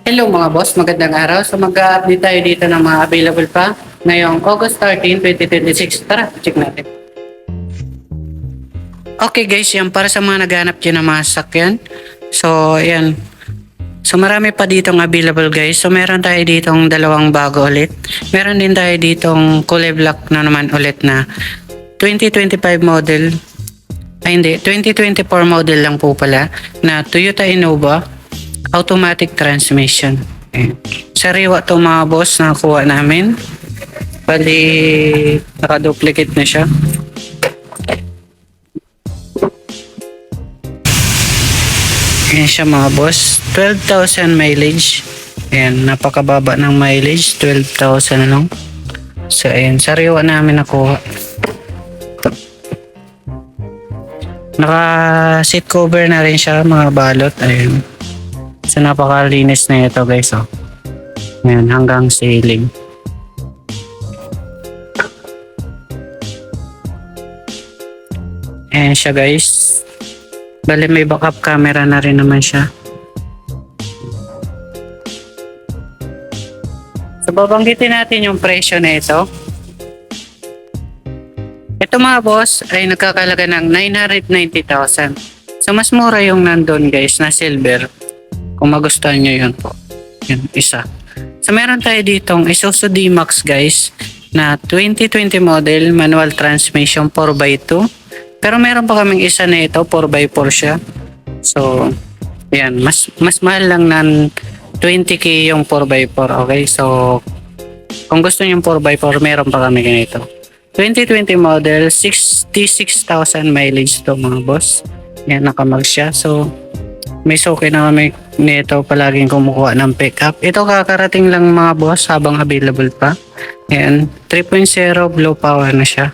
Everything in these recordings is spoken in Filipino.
Hello mga boss, magandang araw. So mag-update tayo dito ng mga available pa ngayong August 13, 2026. Tara, check natin. Okay guys, yan para sa mga naghanap dyan ng mga sasakyan. So yan. So marami pa ditong available guys. So meron tayo ditong dalawang bago ulit. Meron din tayo ditong kulay black na naman ulit na 2025 model. Ay hindi, 2024 model lang po pala na Toyota Innova automatic transmission. Ayan. Sariwa to mga boss na nakuha namin. Bali, naka-duplicate na siya. Ayan siya mga boss. 12,000 mileage. Ayan, napakababa ng mileage. 12,000 lang. So, ayan, sariwa namin nakuha. Naka-seat cover na rin siya mga balot. Ayan. So napakalinis na ito guys. Oh. Ayan, hanggang ceiling. Ayan siya guys. Bali may backup camera na rin naman siya. So babanggitin natin yung presyo na ito. Ito mga boss ay nagkakalaga ng 990,000. So mas mura yung nandun guys na silver. Kung magustuhan nyo yun po. Yun, isa. So meron tayo ditong Isuzu D-Max guys na 2020 model manual transmission 4x2. Pero meron pa kaming isa na ito 4x4 siya. So yan, mas mahal lang ng 20k yung 4x4. Okay, so kung gusto nyo yung 4x4 meron pa kami ganito. 2020 model 66,000 mileage to mga boss. Yan, nakamag siya. So may suki na kami nito palaging kumukuha ng pickup. Ito kakarating lang mga boss habang available pa. Ayan, 3.0 blow power na siya.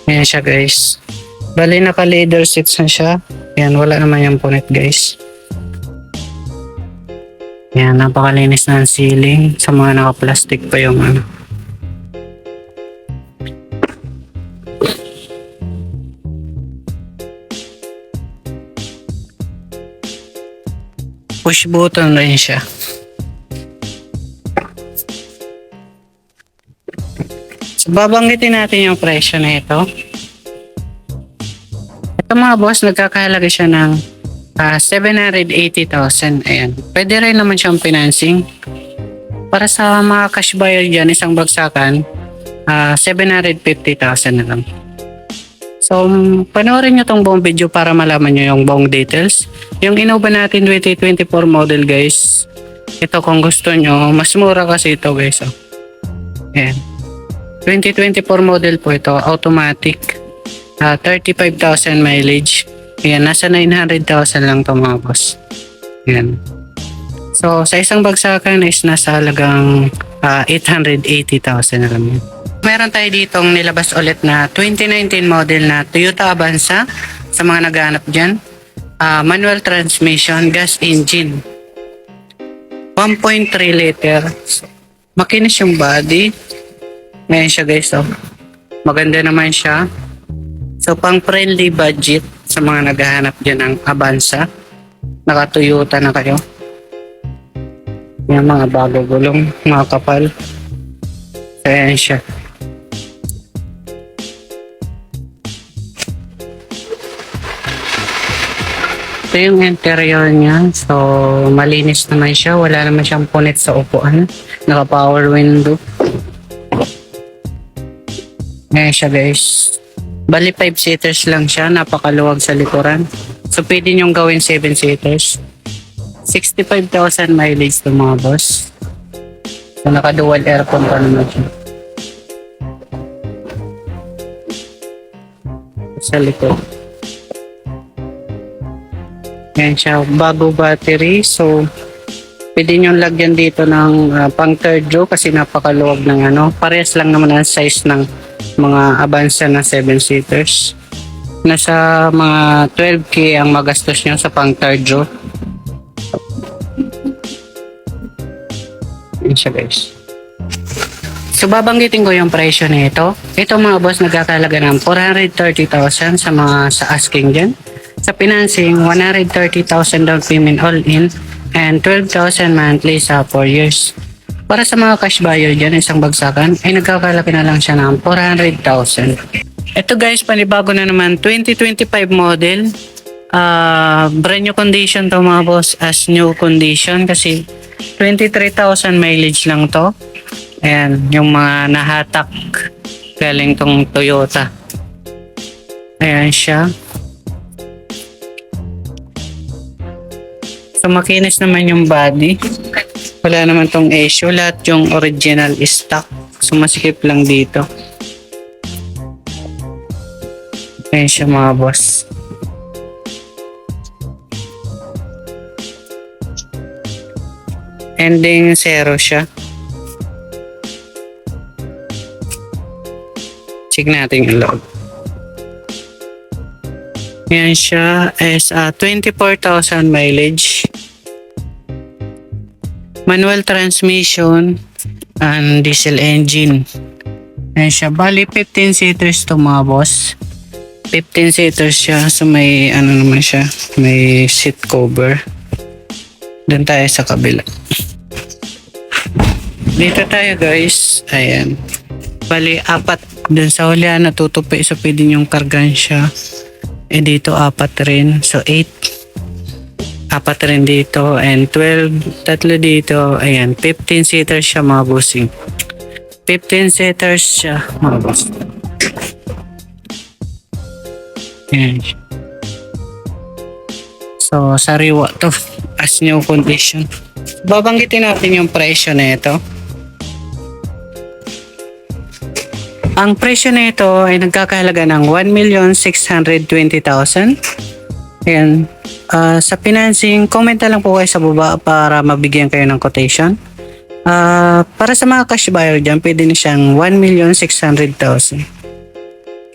Ayan siya guys. Bali naka leather seats na siya. Ayan, wala naman yung punit guys. Ayan, napakalinis na ang ceiling. Sa mga naka-plastic pa yung ano. Push button rin siya. So babanggitin natin yung presyo na ito. Ito mga boss, nagkakahalaga siya ng 780,000. Ayan. Pwede rin naman siyang financing. Para sa mga cash buyer dyan, isang bagsakan, 750,000 na lang. So, panoorin nyo tong buong video para malaman nyo yung buong details. Yung Innova natin 2024 model guys. Ito kung gusto nyo, mas mura kasi ito guys. Oh. Ayan. 2024 model po ito, automatic. 35,000 mileage. Ayan, nasa 900,000 lang to mga boss. Ayan. So, sa isang bagsakan is nasa halagang 880,000 na lang yun. Meron tayo ditong nilabas ulit na 2019 model na Toyota Avanza sa mga naghahanap dyan. Manual transmission, gas engine. 1.3 liter. Makinis yung body. Ngayon siya guys. Oh. Maganda naman siya. So pang friendly budget sa mga naghahanap dyan ng Avanza. Naka Toyota na kayo. Yung mga bago gulong, mga kapal. So ayan siya. Ito yung interior niya. So, malinis naman siya. Wala naman siyang punit sa upuan. Naka-power window. Ngayon siya guys. Bali 5-seaters lang siya. Napakaluwag sa likuran. So, pwede niyong gawin 7-seaters. 65,000 mileage to mga boss. So, naka-dual aircon pa naman siya. Sa likod. Yan siya, bago battery. So, pwede nyo lagyan dito ng pang third row kasi napakaluwag ng ano. Parehas lang naman ang size ng mga Avanza na 7-seaters. Nasa mga 12k ang magastos nyo sa pang third row. Yan siya guys. So babanggitin ko yung presyo nito. Ito mga boss nagkakalaga ng 430,000 sa asking dyan. Sa financing, 130,000 down payment all in and 12,000 monthly sa 4 years. Para sa mga cash buyer dyan, isang bagsakan, ay nagkakalaga na lang siya ng 400,000. Ito guys, panibago na naman, 2025 model. Brand new condition to mga boss, as new condition kasi 23,000 mileage lang to. Ayan, yung mga nahatak galing tong Toyota. Ayan siya. So makinis naman yung body. Wala naman tong issue. Lahat yung original stock. So masikip lang dito. Ayan siya mga boss. Ending 0 siya. Check natin yung log. Yan siya is 24,000 mileage. Manual transmission and diesel engine. Yan siya. Bali 15 seaters to mga boss. 15 seaters siya. So may ano naman siya. May seat cover. Doon tayo sa kabila. Dito tayo guys. Ayan. Bali 4. Doon sa hulihan natutupi. So pwede nyong kargan siya. Dito 4 rin. So 8. 4 rin dito. And 12. Tatlo dito. Ayan. 15 seaters siya mga bossing. 15 seaters siya mga boss. Ayan. So sariwa to. As new condition. Babanggitin natin yung presyo na ito. Ang presyo nito ay nagkakahalaga ng 1,620,000. Ayan. Sa financing, comment na lang po kayo sa baba para mabigyan kayo ng quotation. Para sa mga cash buyer dyan, pwede na siyang 1,600,000.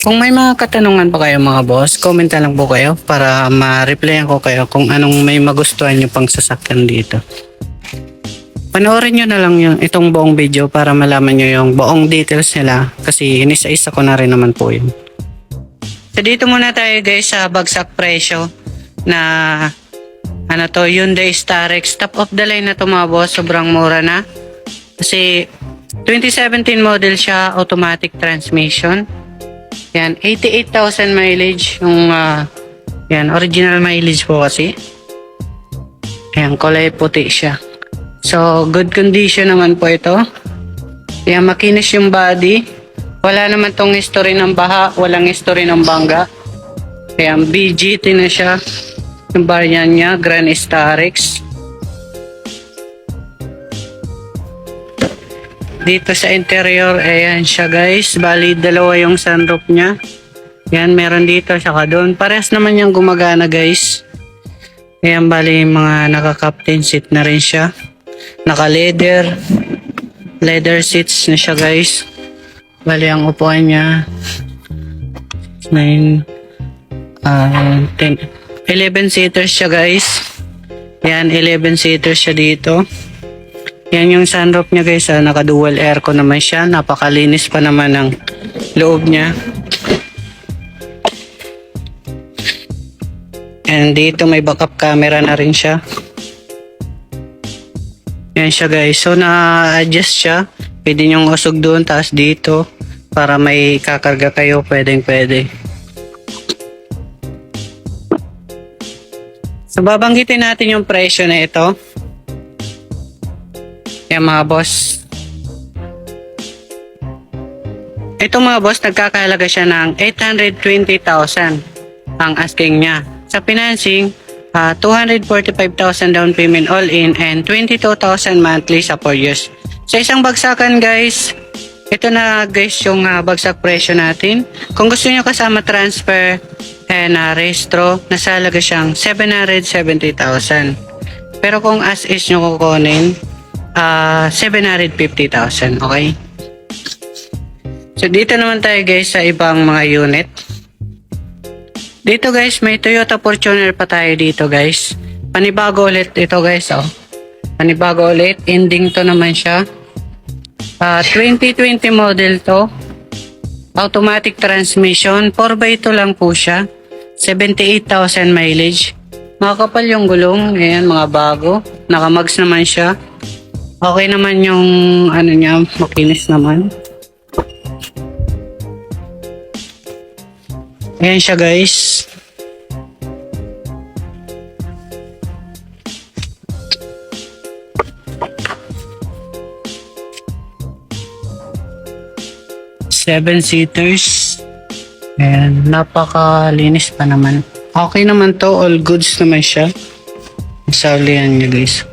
Kung may mga katanungan pa kayo mga boss, comment na lang po kayo para ma-replyan ko kayo kung anong may magustuhan nyo pang sasakyan dito. Panoorin nyo na lang itong buong video para malaman nyo yung buong details nila kasi inisa-isa ko na rin naman po yun. So dito muna tayo guys sa bagsak presyo na Hyundai Starex. Top of the line na to mga boss, sobrang mura na. Kasi 2017 model siya, automatic transmission. Yan, 88,000 mileage yung yan, original mileage po kasi. Yan, kulay puti siya. So, good condition naman po ito. Yan, makinis yung body. Wala naman tong history ng baha. Walang history ng bangga. Yan, BGT na siya. Yung variant niya, Grand Starex. Dito sa interior, ayan siya guys. Bali, dalawa yung sunroof niya. Yan, meron dito, saka doon. Parehas naman yung gumagana guys. Ayan, bali, mga naka-captain seat na rin siya. Naka-leather seats na siya guys. Bali ang upuan niya 9 10 11 seaters siya guys. Yan, 11 seaters siya dito. Yan yung sunroof niya guys. Naka dual aircon naman siya. Napakalinis pa naman ng loob niya. And dito may backup camera na rin siya. Yan siya guys. So na-adjust siya. Pwede nyong usog doon, taas dito. Para may kakarga kayo, pwede. So babanggitin natin yung presyo na ito. Yan mga boss. Ito mga boss, nagkakahalaga siya ng 820,000 ang asking niya. Sa financing, 245,000 down payment all in and 22,000 monthly sa 4 years. Sa isang bagsakan guys, ito na guys yung bagsak presyo natin. Kung gusto niyo kasama transfer and restro, nasa halaga siyang 770,000. Pero kung as is nyo kukunin, 750,000. Okay? So dito naman tayo guys sa ibang mga unit. Dito guys, may Toyota Fortuner pa tayo dito guys. Panibago ulit ito guys, oh. Panibago ulit, ending to naman siya. 2020 model to. Automatic transmission. 4x2 lang po siya. 78,000 mileage. Makakapal yung gulong. Ayan, mga bago. Nakamags naman siya. Okay naman yung ano niya, makinis naman. Ayan siya guys. Seven seaters. Ayan, napakalinis pa naman. Okay naman to, all goods naman siya. Saulian niya guys.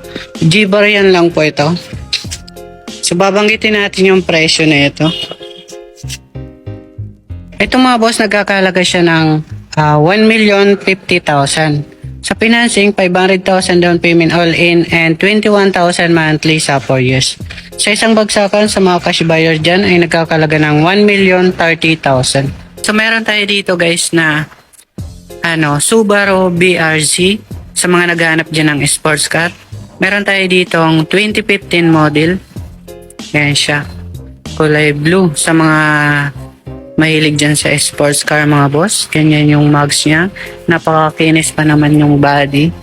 G-bar yan lang po ito. So babanggitin natin yung presyo na ito. Ito mga boss, nagkakalaga siya ng 1,050,000. Sa financing, 500,000 down payment all-in and 21,000 monthly sa 4 years. Sa isang bagsakan sa mga cash buyer dyan ay nagkakalaga ng 1,030,000. So meron tayo dito guys na Subaru BRZ sa mga naghahanap dyan ng sports car. Meron tayo dito ang 2015 model. Ayan siya. Kulay blue sa mga mahilig dyan sa sports car mga boss. Ganyan yung mugs niya. Napakakinis pa naman yung body.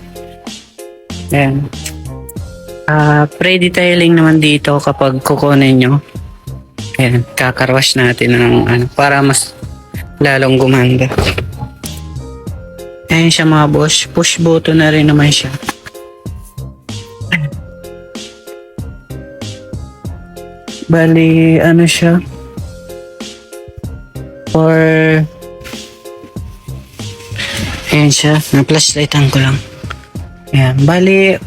Ayan. Pre-detailing naman dito kapag kukunin nyo. Ayan. Kakarwash natin ng para mas lalong gumanda. Ayan siya mga boss. Push button na rin naman siya. Bali, siya? Ayan siya. Na-flashlightan ko lang. Ayan. Bali,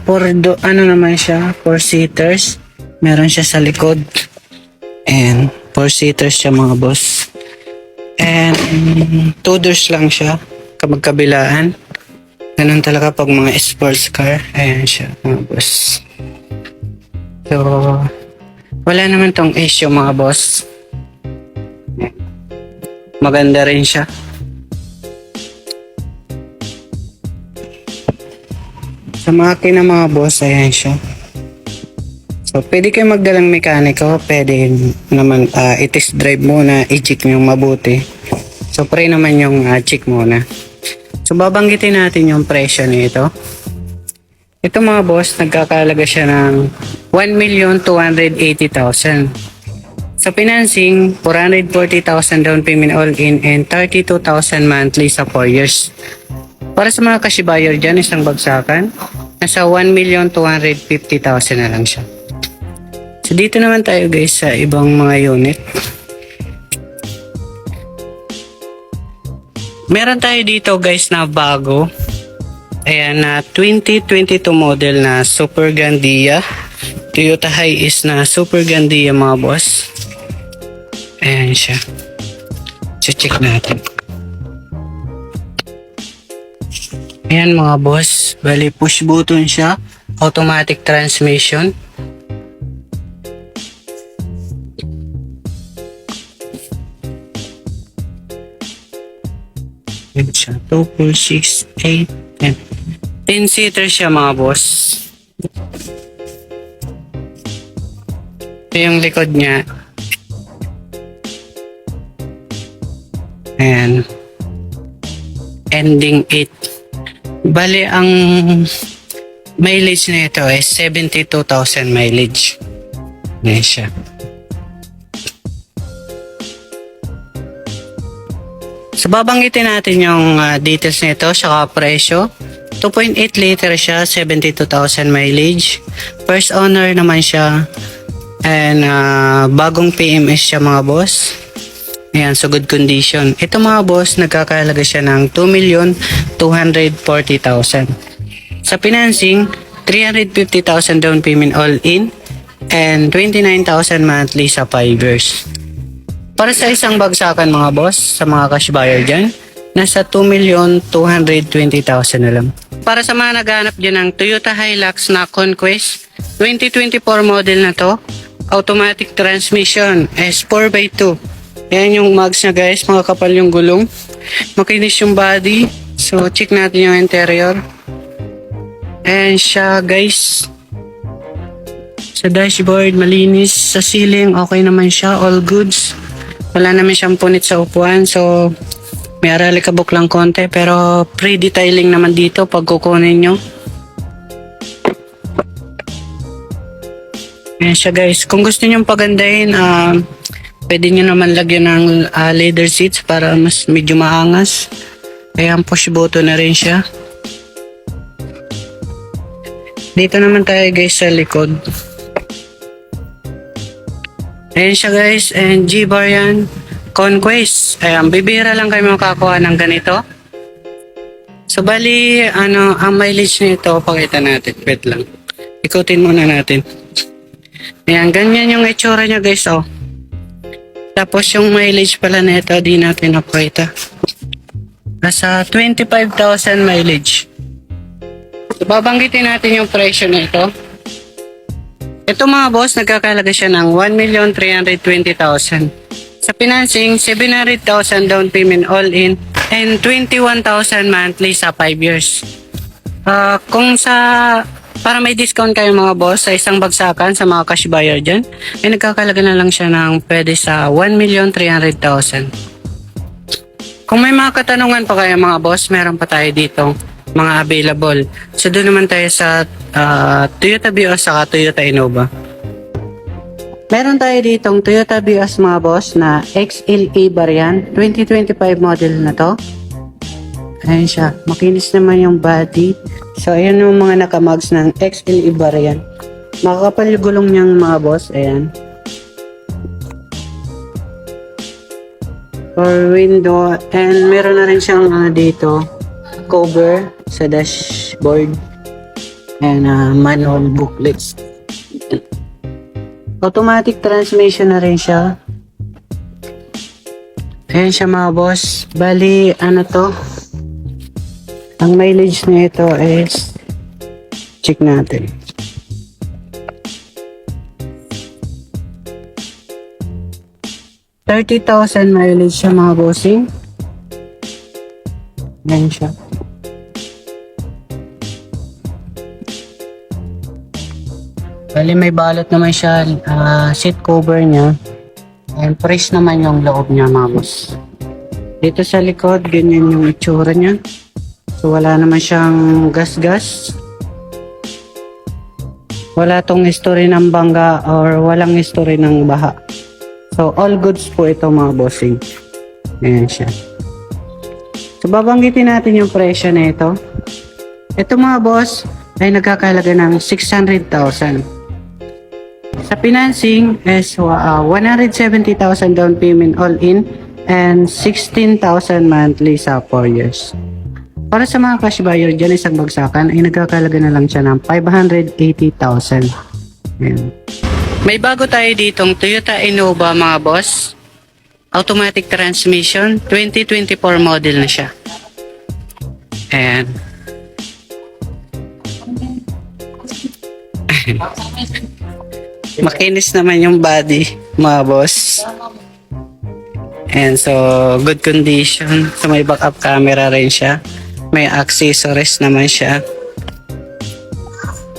naman siya? 4 seaters. Meron siya sa likod. Ayan. 4 seaters siya mga boss. And 2 doors lang siya. Magkabilaan. Ganun talaga pag mga sports car. Ayan siya mga boss. So, wala naman tong issue mga boss. Maganda rin siya. Sa makina mga boss, ayan siya. So, pwede kayo magdalang mekaniko. Pwede naman i-test drive muna. I-check yung mabuti. So, pre naman yung check muna. So, babanggitin natin yung presyo nito. Ito mga boss, nagkakalaga siya ng 1,280,000. Sa financing, 440,000 down payment all-in and 32,000 monthly sa 4 years. Para sa mga cash buyer dyan, isang bagsakan, nasa 1,250,000 na lang siya. So dito naman tayo guys sa ibang mga unit. Meron tayo dito guys na bago. Ayan na 2022 model na Super Gandia. Toyota Hiace na Super Gandia mga boss. Ayan siya. So check natin. Ayan mga boss. Bali push button siya. Automatic transmission. Ayan siya. 2, 4, 6, 8, 10. 10 seater siya mga boss. Ito yung likod niya. Ayan. Ending 8. Bali, ang mileage na ito ay 72,000 mileage. Ayan siya. So, babanggitin natin yung details nito, saka presyo. 2.8 liter siya, 72,000 mileage. First owner naman siya. And bagong PMS siya mga boss. Ayan, so good condition. Ito mga boss, nagkakalaga siya ng 2,240,000. Sa financing, 350,000 down payment all in and 29,000 monthly sa 5 years. Para sa isang bagsakan mga boss, sa mga cash buyer dyan, nasa 2,220,000 na lang. Para sa mga naghahanap dyan ng Toyota Hilux na Conquest, 2024 model na to, automatic transmission, S4x2. Yan yung mugs niya guys, makakapal yung gulong, makinis yung body. So check natin yung interior. Ayan siya guys. Sa dashboard, malinis. Sa ceiling, okay naman siya. All goods. Wala naman siyang punit sa upuan. So, may aralikabok lang konti. Pero pre-detailing naman dito pag kukunin nyo. Ayan siya guys. Kung gusto nyo pagandahin, pwede nyo naman lagyan ng leather seats para mas medyo maangas. Ayan, push button na rin siya. Dito naman tayo guys sa likod. Ayan siya guys, and G-bar yan. Conquest. Ayan, bibira lang kayo makakuha ng ganito. So bali, ang mileage nito, pakita natin. Wait lang. Ikutin muna natin. Ayan, ganyan yung itsura niya guys, oh. Tapos yung mileage pala nito, di natin napakita. Nasa 25,000 mileage. So babanggitin natin yung presyo nito. Ito mga boss, nagkakalaga siya ng 1,320,000. Sa financing, 700,000 down payment all in and 21,000 monthly sa 5 years. Kung para may discount kayo mga boss sa isang bagsakan sa mga cash buyer dyan, ay nagkakalaga na lang siya ng pwede sa 1,300,000. Kung may mga katanungan pa kayo mga boss, meron pa tayo dito mga available. So doon naman tayo sa Toyota Vios saka Toyota Innova. Meron tayo ditong Toyota Vios mga boss na XLE variant, 2025 model na to. Ayan siya, makinis naman yung body. So ayan yung mga nakamags ng XLE variant. Makakapal yung gulong niyang mga boss, ayan. For window, and meron na rin siyang dito cover sa dashboard and manual booklets. Automatic transmission na rin siya. Ayan siya mga boss. Bali, to? Ang mileage na ito is check natin. $30,000 mileage siya mga bossing. Ayan siya. Bali may balot naman siya, seat cover niya. And press naman yung loob niya mga boss. Dito sa likod, ganyan yung itsura niya. So wala naman siyang gas-gas. Wala tong history ng bangga or walang history ng baha. So all goods po ito mga bossing. Ayan siya. So babanggitin natin yung presyo na ito. Ito mga boss ay nagkakalaga ng 600,000. Sa financing is 170,000 down payment all in and 16,000 monthly sa 4 years. Para sa mga cash buyer dyan, isang bagsakan ay nagkakalaga na lang siya ng 580,000. May bago tayo ditong Toyota Innova mga boss. Automatic transmission, 2024 model na siya. Ayan. Makinis naman yung body mga boss. And so good condition. So may backup camera rin siya. May accessories naman siya.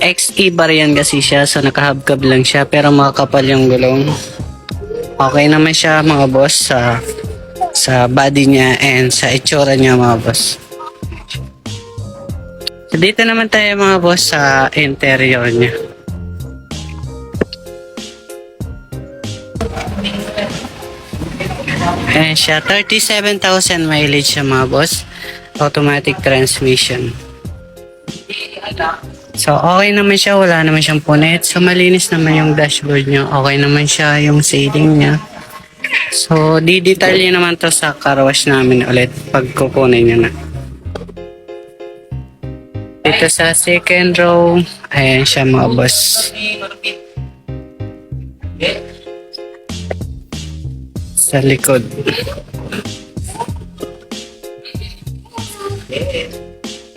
XE variant kasi siya, so nakahubcap lang siya pero makakapal yung gulong. Okay naman siya mga boss sa body niya and sa itsura niya mga boss. So dito naman tayo mga boss sa interior niya. Ayan siya, 37,000 mileage siya mga boss. Automatic transmission. So okay naman siya, wala naman siyang punit. So malinis naman yung dashboard niya. Okay naman siya yung ceiling niya. So di-detail niya naman to sa car wash namin ulit pag kukunin niya na. Dito sa second row, ayan siya mga boss. Sa likod.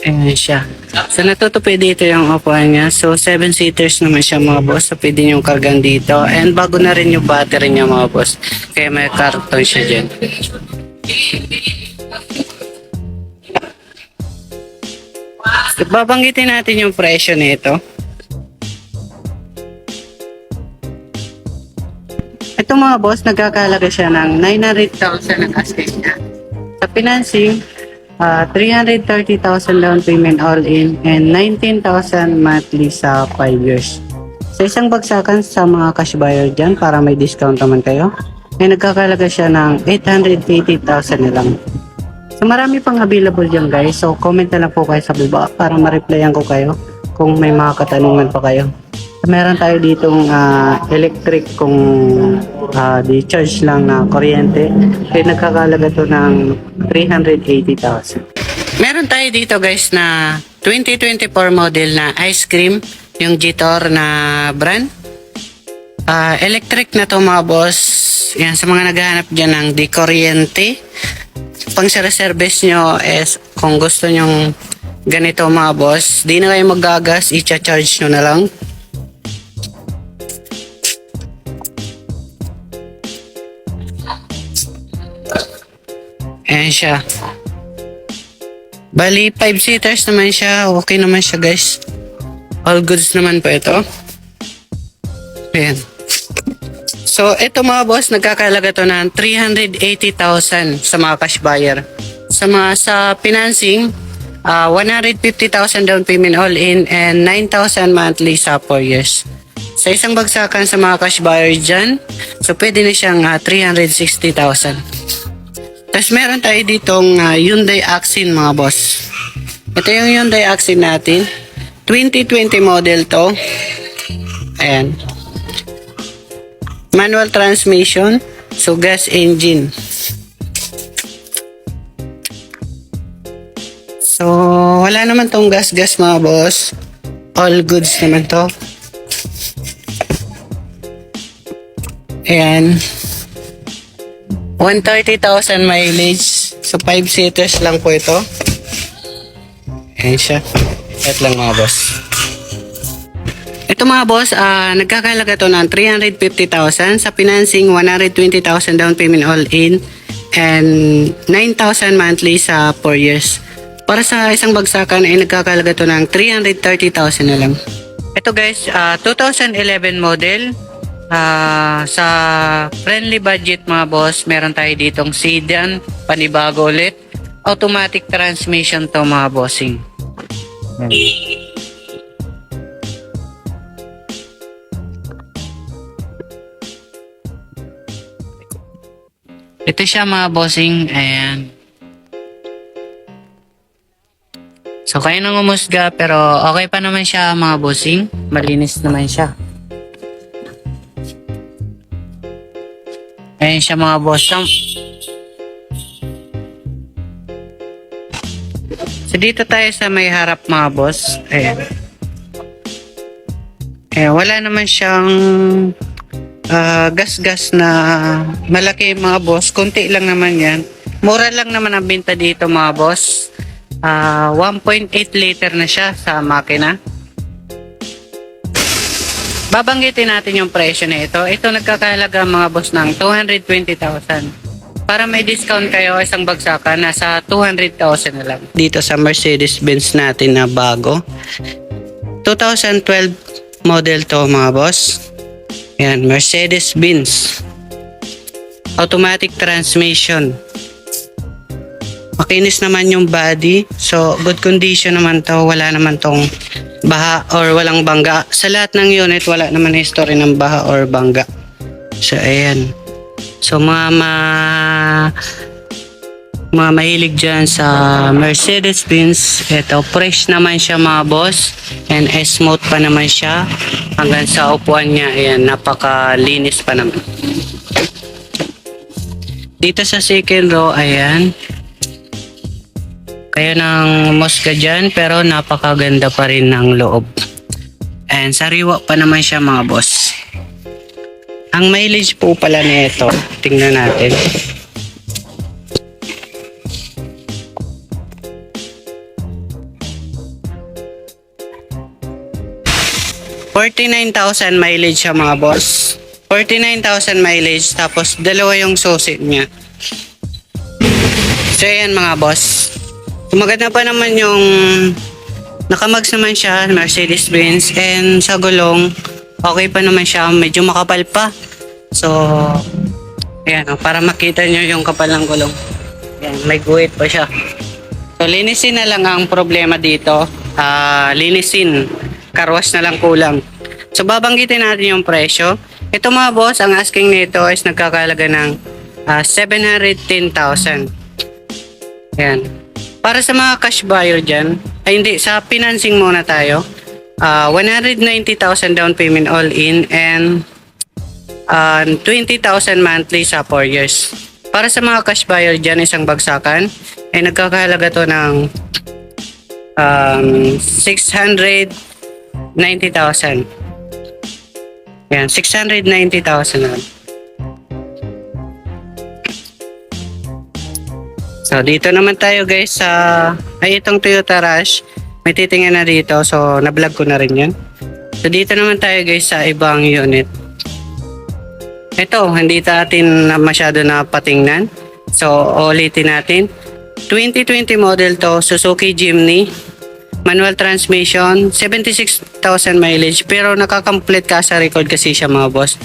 Ayan siya. So natutupi dito yung upuan niya. So 7-seaters naman siya mga boss. So pwede niyong kargan dito. And bago na rin yung battery niya mga boss. Kaya may karton siya dyan. So babanggitin natin yung presyo nito. Ito mga boss, nagkakalaga siya ng 900,000 ang asking niya. Sa financing, 330,000 down payment all in and 19,000 monthly sa 5 years. Sa isang bagsakan sa mga cash buyer dyan para may discount naman kayo, ay nagkakalaga siya ng 880,000 na lang. So marami pang available dyan guys, so comment na lang po kayo sa baba para ma-replyan ko kayo kung may mga katanungan pa kayo. So, meron tayo ditong electric kung di-charge lang na kuryente, kaya nagkakalaga to ng 380,000. Meron tayo dito guys na 2024 model na ice cream, yung Jitor na brand. Electric na to mga boss. Yan, sa mga naghahanap dyan ng di kuryente, pang service nyo is kung gusto nyong ganito mga boss, di na kayo magagas, i-charge nyo na lang. Ayan siya. Bali 5 seaters naman siya, okay naman siya guys, all goods naman po ito. Ayan. So, ito mga boss, nagkakalaga to ng 380,000 sa mga cash buyer. Sa financing, 150,000 down payment all in and 9,000 monthly sa 4 years. Sa isang bagsakan sa mga cash buyer dyan, so pwede na siyang 360,000. Tapos meron tayo ditong Hyundai Accent mga boss. Ito yung Hyundai Accent natin. 2020 model to. Ayan. Manual transmission, so gas engine. So, wala naman tong gas mga boss. All goods naman to. Ayan. 130,000 mileage. So, 5 seaters lang po ito. Ayan siya. Ito lang mga boss. Ito mga boss, nagkakalaga to ng 350,000 sa financing, 120,000 down payment all in and 9,000 monthly sa 4 years. Para sa isang bagsakan ay nagkakalaga to ng 330,000 na lang. Ito guys, 2011 model. Sa friendly budget mga boss, meron tayo ditong sedan, panibago ulit. Automatic transmission to mga bossing. Ito siya mga bossing, ayan. So kayo nang umusga pero okay pa naman siya mga bossing, malinis naman siya. Ayan siya mga boss. So dito tayo sa may harap mga boss, ayan. Wala naman siyang gas-gas na malaki mga boss, konti lang naman yan. Mura lang naman ang binta dito mga boss. 1.8 liter na siya sa makina. Babanggitin natin yung presyo na ito. Ito nagkakahalaga mga boss ng 220,000. Para may discount kayo, isang bagsakan nasa 200,000 na lang. Dito sa Mercedes-Benz natin na bago. 2012 model to mga boss. Yan, Mercedes-Benz. Automatic transmission. Makinis naman yung body. So, good condition naman to. Wala naman tong baha or walang bangga. Sa lahat ng unit, wala naman history ng baha or bangga. So, ayan. So, mga mahilig dyan sa Mercedes-Benz, ito, fresh naman siya mga boss. And smooth pa naman siya. Hanggang sa upuan niya, ayan, napakalinis pa naman. Dito sa second row, ayan. Kaya nang mosca dyan, pero napakaganda pa rin ng loob. And sariwa pa naman siya mga boss. Ang mileage po pala nito, tingnan natin. $49,000 mileage siya mga boss. 49,000 mileage, tapos dalawa yung susi niya. So ayan mga boss. Maganda pa naman yung nakamags naman siya, Mercedes-Benz, and sa gulong okay pa naman siya, medyo makapal pa. So, ayan, para makita nyo yung kapal ng gulong. Ayan, may guhit pa siya. So, linisin na lang ang problema dito. Linisin. Karwas na lang kulang. So, babanggitin natin yung presyo. Ito mga boss, ang asking nito is nagkakalaga ng 710,000. Ayan. Para sa mga cash buyer dyan, ay hindi, sa financing muna tayo. 190,000 down payment all in and 20,000 monthly sa 4 years. Para sa mga cash buyer dyan, isang bagsakan, ay nagkakahalaga to ng 690,000. Yan, 690,000 na. So, dito naman tayo guys sa itong Toyota Rush. May titingnan na dito. So, na-vlog ko na rin yan. So, dito naman tayo guys sa ibang unit. Ito, hindi natin masyado na patingnan. So, ulitin natin. 2020 model to, Suzuki Jimny. Manual transmission, 76,000 mileage. Pero nakaka-complete ka sa record kasi siya mga boss.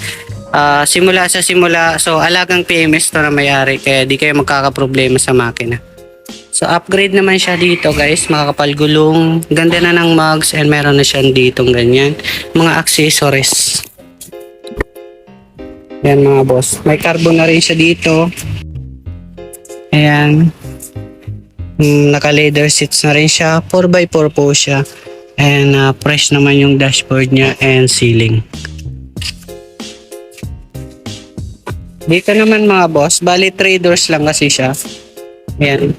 Simula, so alagang PMS to na may-ari. Kaya di kayo magkakaproblema sa makina. So, upgrade naman siya dito guys. Makakapal gulong. Ganda na ng mugs and meron na siya ditong ganyan. Mga accessories. Yan mga boss. May carbon na rin siya dito. Ayan. Naka-leather seats na rin siya. 4x4 po siya. And fresh naman yung dashboard niya and ceiling. Dito naman mga boss, bali 3 doors lang kasi siya. Ayan.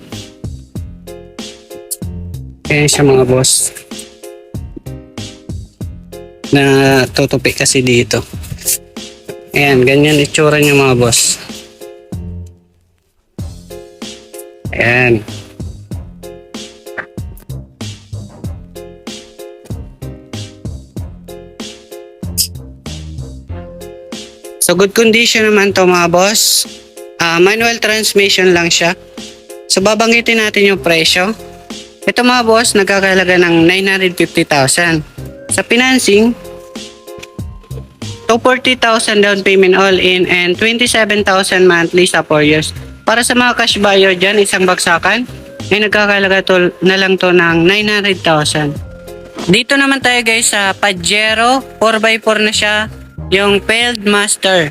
Ayan siya mga boss. Na tutupi kasi dito. Ayan, ganyan itsura niya mga boss. Ayan. So good condition naman to mga boss. Manual transmission lang siya. So babanggitin natin yung presyo. Ito mga boss, nagkakahalaga ng 950,000. Sa financing, 240,000 down payment all in and 27,000 monthly sa 4 years. Para sa mga cash buyer dyan, isang bagsakan, ay nagkakahalaga na lang to ng 900,000. Dito naman tayo guys sa Pajero, 4x4 na siya. Yung Field Master.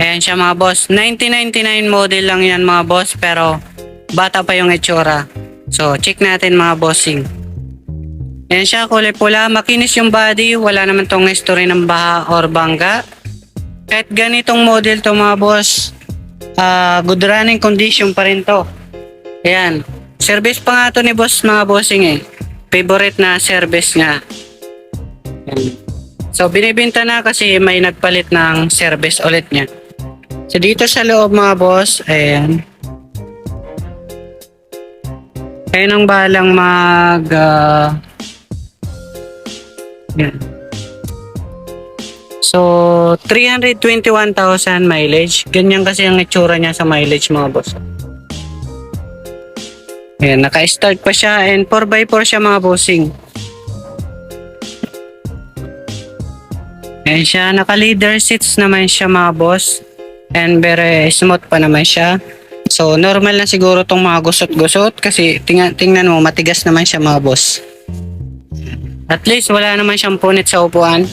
Ayan siya mga boss. 1999 model lang yan mga boss. Pero bata pa yung itsura. So check natin mga bossing. Ayan siya, kulay pula. Makinis yung body. Wala naman tong history ng baha or bangga. Kahit ganitong model to mga boss, good running condition pa rin to. Ayan. Service pa nga to ni boss mga bossing eh. Favorite na service nga. Ayan. So, binibenta na kasi may nagpalit ng service ulit niya. So, dito sa loob mga boss, ayan. Kayo nang bahalang yan. So, 321,000 mileage. Ganyan kasi ang itsura niya sa mileage mga boss. Ayan, naka-start pa siya and 4x4 siya mga bossing. Ayan siya, naka-leather seats naman siya mga boss. And very smooth pa naman siya. So, normal na siguro tong mga gusot-gusot kasi tingnan mo, matigas naman siya mga boss. At least wala naman siyang punit sa upuan.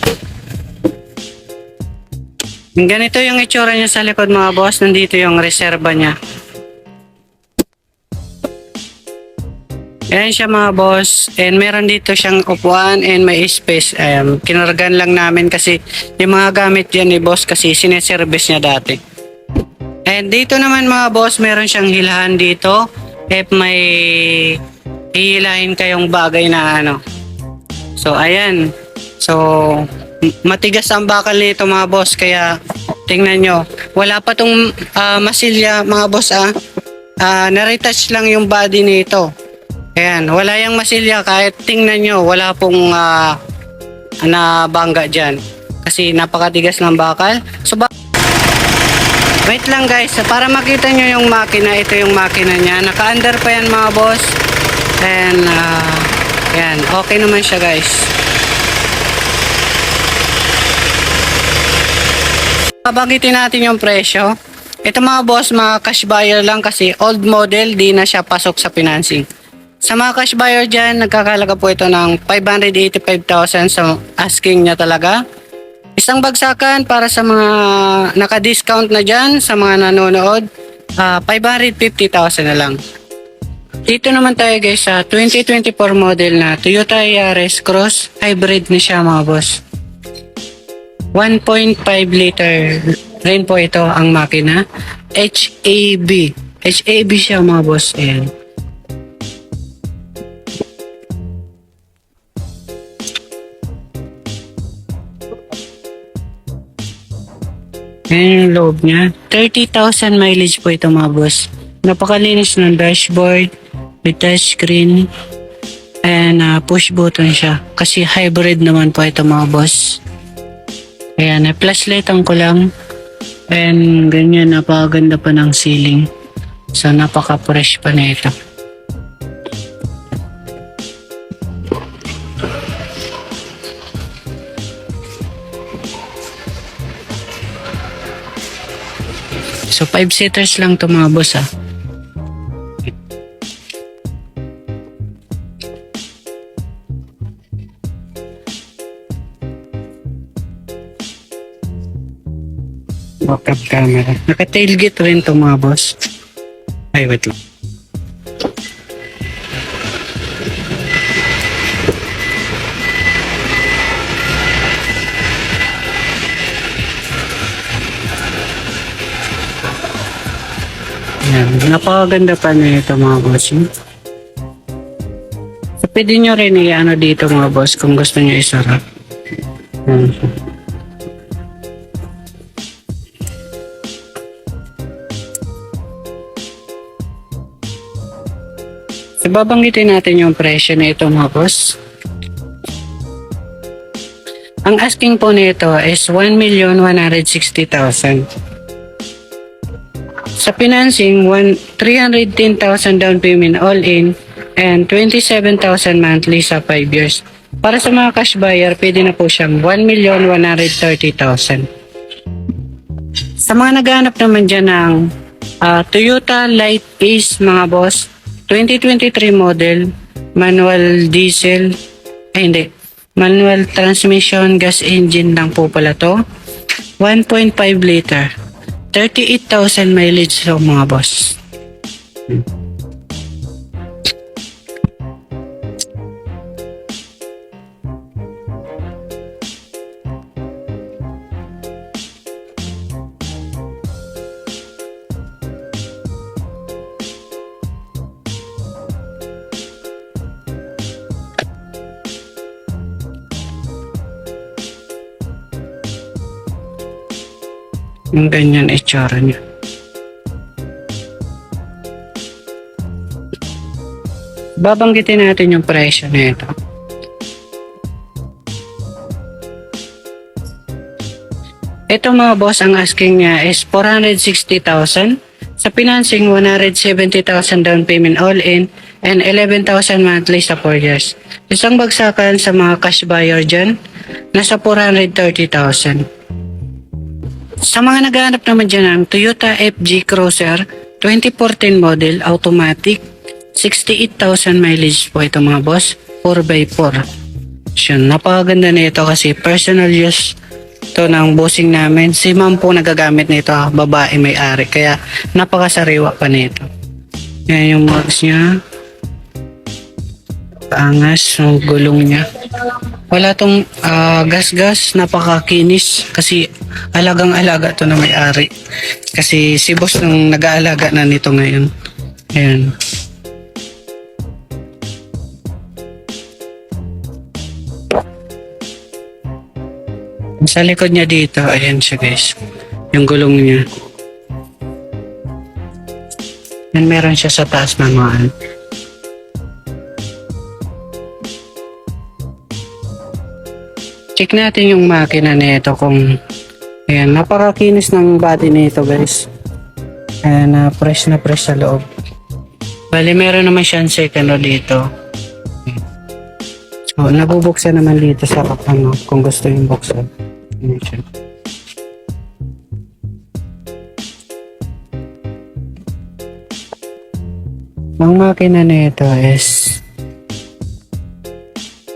Ganito yung itsura niya sa likod mga boss. Nandito yung reserva niya. Ayan siya mga boss. And meron dito siyang upuan and may space. Kinargan lang namin kasi yung mga gamit dyan ni boss kasi sineservice niya dati. And dito naman mga boss, meron siyang hilahan dito. If may hihilahin kayong bagay na ano. So ayan. So matigas ang bakal nito mga boss. Kaya tingnan nyo. Wala pa tong masilya mga boss na-retouch lang yung body nito. Ayan, wala yung masilya kahit tingnan nyo, wala pong nabangga dyan. Kasi napakatigas ng bakal. So, wait lang guys, para makita nyo yung makina, ito yung makina niya. Naka-under pa yan mga boss. And, yan, okay naman siya guys. Babanggitin natin yung presyo. Ito mga boss, mga cash buyer lang kasi old model, di na siya pasok sa financing. Sa mga cash buyer dyan, nagkakalaga po ito ng 585,000 sa asking niya talaga. Isang bagsakan para sa mga naka-discount na dyan, sa mga nanonood, 550,000 na lang. Dito naman tayo guys sa 2024 model na Toyota Yaris Cross. Hybrid na siya mga boss. 1.5 liter rin po ito ang makina. HAB. HAB siya mga boss. Ayan. Ayan yung loob niya. 30,000 mileage po ito mga boss. Napakalinis ng dashboard. With touchscreen. And push button siya. Kasi hybrid naman po ito mga boss. Ayan, plus lightan ko lang. And ganyan, napakaganda pa ng ceiling. So, napaka-fresh pa na ito. So, 5-seaters lang ito mga boss ah. Backup camera. Naka-tailgate rin to mga boss. Ay, wait lang. Yan. Napakaganda pa na ito mga boss. So, pwede nyo rin i-ano dito mga boss kung gusto nyo isara. Yan. So, babanggitin natin yung presyo na ito mga boss. Ang asking po nito is 1,160,000. Sa financing, 310,000 down payment all in and 27,000 monthly sa 5 years. Para sa mga cash buyer, pwede na po siyang 1,130,000. Sa mga naghahanap naman dyan ng Toyota Light Ace mga boss, 2023 model, manual diesel, manual transmission, gas engine lang po pala to. 1.5 liter, 38,000 mileage sa mga boss. Yung ganyan itsura niya. Babanggitin natin yung presyo na ito. Ito mga boss, ang asking niya is 460,000. Sa financing, 170,000 down payment all in and 11,000 monthly sa 4 years. Isang bagsakan sa mga cash buyer dyan, nasa 430,000. Sa mga naghahanap naman dyan ng Toyota FG Cruiser 2014 model, automatic, 68,000 mileage po ito mga boss, 4x4. So, napakaganda na ito kasi personal use to ng bossing namin. Si ma'am po nagagamit nito, babae may-ari, kaya napakasariwa pa nito. Yan yung mags niya. Paangas, yung gulong niya. Wala tong gas-gas, napakakinis kasi alagang-alaga to na may-ari. Kasi si boss nang nag-aalaga na nito ngayon. Ayan. Sa likod niya dito, ayan siya guys. Yung gulong niya. And meron siya sa taas manual. Check natin yung makina nito kung ayan, napakakinis ng body nito guys. Ayan, fresh na fresh sa loob. Bali, meron naman siyang second row dito. So, nabubuksan naman dito sa ano, kung gusto yung buksan. Ayan siya. Ang makina nito is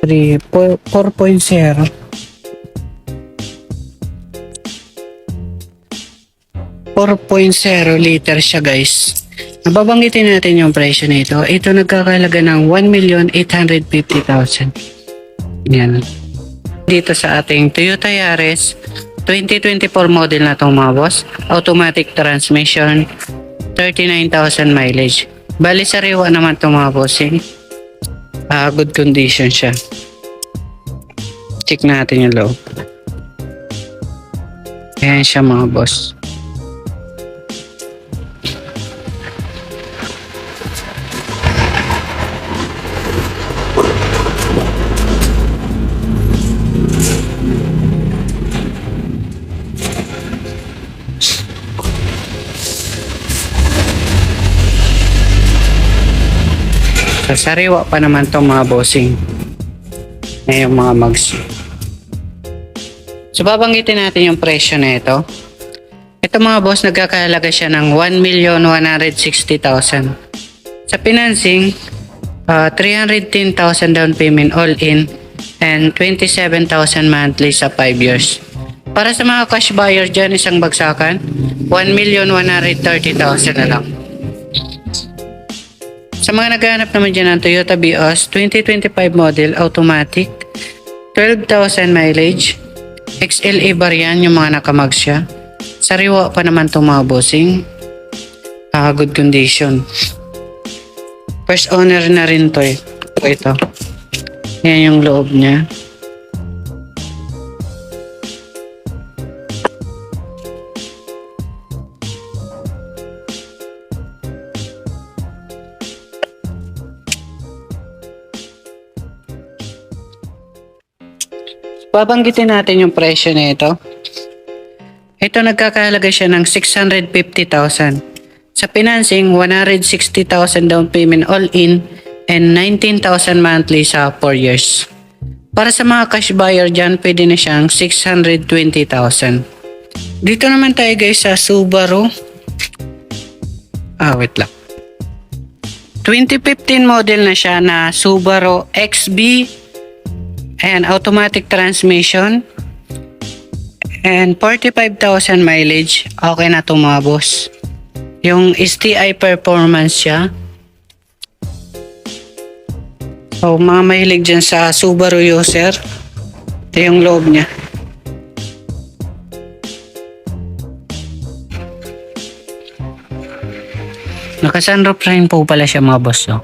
4.0. 4.0 liter siya guys. Nababanggitin natin yung presyo nito. Ito nagkakalaga ng 1,850,000. Yan. Dito sa ating Toyota Yaris 2024 model na itong mga boss. Automatic transmission, 39,000 mileage. Bali sariwa naman itong mga bossing. Good condition siya. Check natin yung loob. Ayan siya mga boss. Sa sariwa pa naman itong mga bossing. Ngayong mga mags. So babanggitin natin yung presyo na ito. Ito mga boss, nagkakahalaga siya ng 1,160,000. Sa financing, 310,000 down payment all in and 27,000 monthly sa 5 years. Para sa mga cash buyer dyan, isang bagsakan, 1,130,000 na lang. Sa mga naghahanap naman dyan ng Toyota Vios 2025 model automatic, 12,000 mileage, XLA variant yung mga nakamags siya. Sariwa pa naman itong mga bossing. Good condition. First owner na rin to eh. Ito. Yan yung loob niya. Babanggitin natin yung presyo nito. Ito nagkakahalaga siya ng 650,000. Sa financing, 160,000 down payment all in and 19,000 monthly sa 4 years. Para sa mga cash buyer dyan, pwede na siyang 620,000. Dito naman tayo guys sa Subaru. Wait lang. 2015 model na siya na Subaru XB. And automatic transmission and 45,000 mileage. Okay na ito mga boss. Yung STI performance siya. So mga mahilig dyan sa Subaru user, ito yung loob niya. Naka-sunroof rin po pala siya mga boss. No?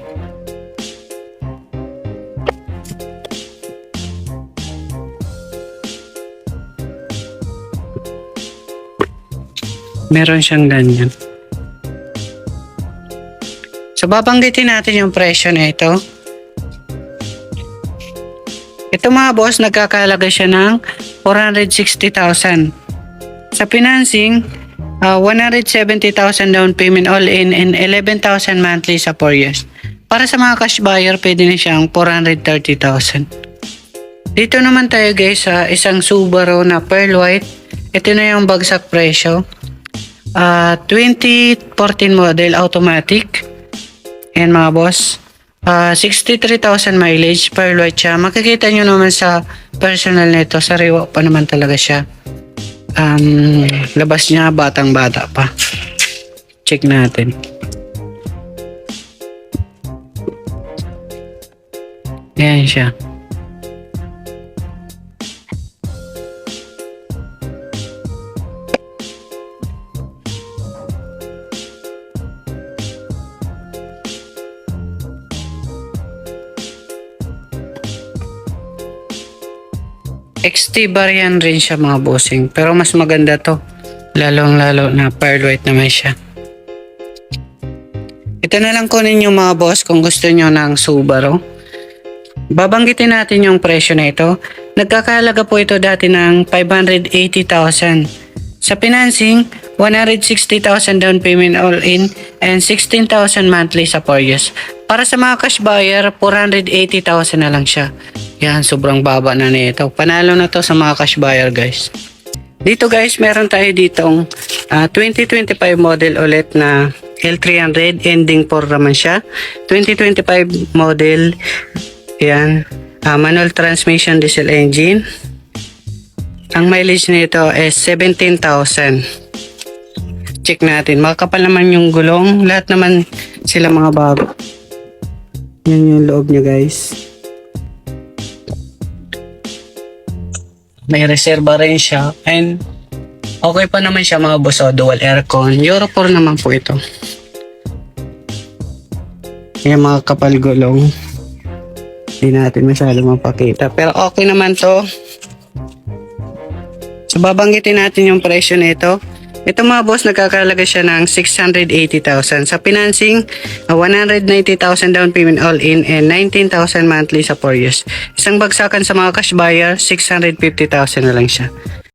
Meron siyang ganyan. So babanggitin natin yung presyo na ito. Ito mga boss, nagkakahalaga siya ng 460,000. Sa financing, 170,000 down payment all in and 11,000 monthly sa 4 years. Para sa mga cash buyer, pwede na siyang 430,000. Dito naman tayo guys sa isang Subaru na pearl white. Ito na yung bagsak presyo. 2014 model automatic. And mga boss, 63,000 mileage, pearl white siya. Makikita nyo naman sa personal nito, sariwa pa naman talaga siya. Labas niya batang bata pa. Check natin. Ayan siya. XT variant rin siya mga bossing. Pero mas maganda to. Lalong-lalo na pearl white naman siya. Ito na lang kunin yung mga boss kung gusto nyo ng Subaru. Babanggitin natin yung presyo na ito. Nagkakahalaga po ito dati ng 580,000. Sa financing, 160,000 down payment all in and 16,000 monthly sa 4 years. Para sa mga cash buyer, 480,000 na lang siya. Yan, sobrang baba na nito. Panalo na to sa mga cash buyer guys. Dito guys, meron tayo ditong 2025 model ulit na L300, ending 4 naman siya. 2025 model. Yan. Manual transmission, diesel engine. Ang mileage nito is 17,000. Check natin. Makakapal naman yung gulong. Lahat naman sila mga bago. Yan yung loob niya, guys. May reserva rin siya. And okay pa naman siya mga boss. Dual aircon. Euro 4 naman po ito. Yan mga kapal gulong. Hindi natin masyado mapakita. Pero okay naman to. So babanggitin natin yung presyo nito. Ito mga boss, nagkakalaga siya ng 680,000. Sa financing, 190,000 down payment all in and 19,000 monthly sa 4 years. Isang bagsakan sa mga cash buyer, 650,000 na lang siya.